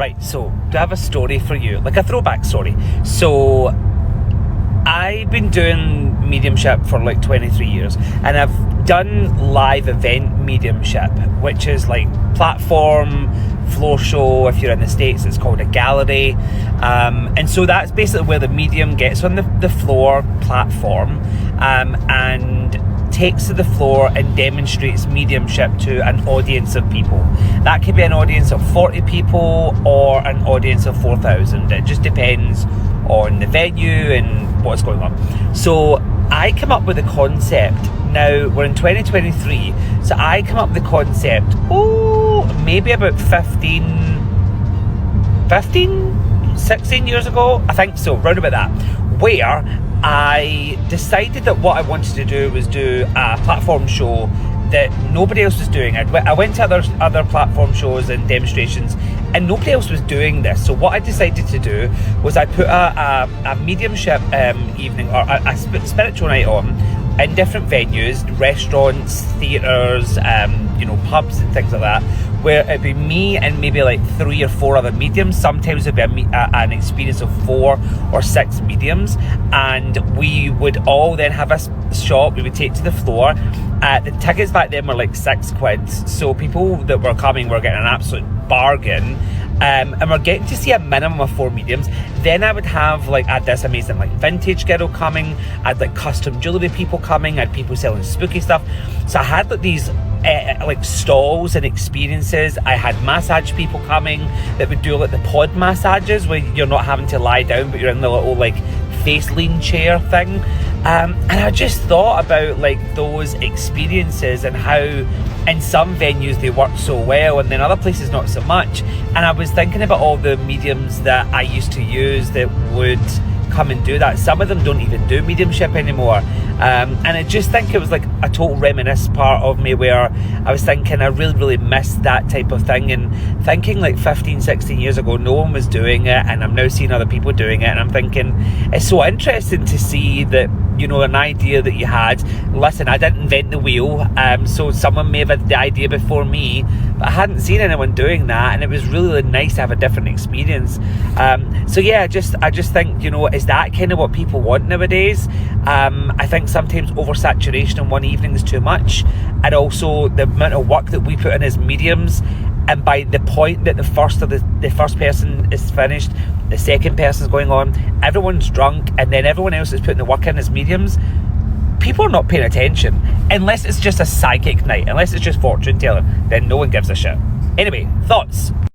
Right, so do I have a story for you? Like a throwback story. So I've been doing mediumship for like 23 years, and I've done live event mediumship, which is like platform, floor show. If you're in the States, it's called a gallery. And so that's basically where the medium gets on the floor platform and takes to the floor and demonstrates mediumship to an audience of people. That could be an audience of 40 people or an audience of 4,000. It just depends on the venue and what's going on. So I come up with a concept. Now we're in 2023, so I come up with the concept, maybe about 16 years ago, I think so, round about that, where I decided that what I wanted to do was do a platform show that nobody else was doing. I went to other platform shows and demonstrations, and nobody else was doing this. So what I decided to do was I put a mediumship evening, or a spiritual night on in different venues, restaurants, theatres, pubs and things like that, where it'd be me and maybe like 3 or 4 other mediums. Sometimes it'd be an experience of 4 or 6 mediums, and we would all then have a shop we would take to the floor. The tickets back then were like £6, so people that were coming were getting an absolute bargain. And we're getting to see a minimum of 4 mediums. Then I would have I had this amazing vintage girl coming. I had custom jewellery people coming. I had people selling spooky stuff. So I had these stalls and experiences. I had massage people coming that would do the pod massages where you're not having to lie down, but you're in the little face lean chair thing. And I just thought about those experiences and how in some venues they work so well and then other places not so much. And I was thinking about all the mediums that I used to use that would come and do that. Some of them don't even do mediumship anymore. And I just think it was a total reminisce part of me where I was thinking I really, really missed that type of thing, and thinking 15, 16 years ago no one was doing it, and I'm now seeing other people doing it, and I'm thinking it's so interesting to see that, an idea that you had. Listen, I didn't invent the wheel, so someone may have had the idea before me, but I hadn't seen anyone doing that, and it was really, really nice to have a different experience. So yeah, I just think, is that kind of what people want nowadays? I think sometimes oversaturation in one evening is too much, and also the amount of work that we put in as mediums, and by the point that the first person is finished, the second person's going on, everyone's drunk, and then everyone else is putting the work in as mediums. People are not paying attention unless it's just a psychic night, unless it's just fortune telling. Then no one gives a shit. Anyway, thoughts?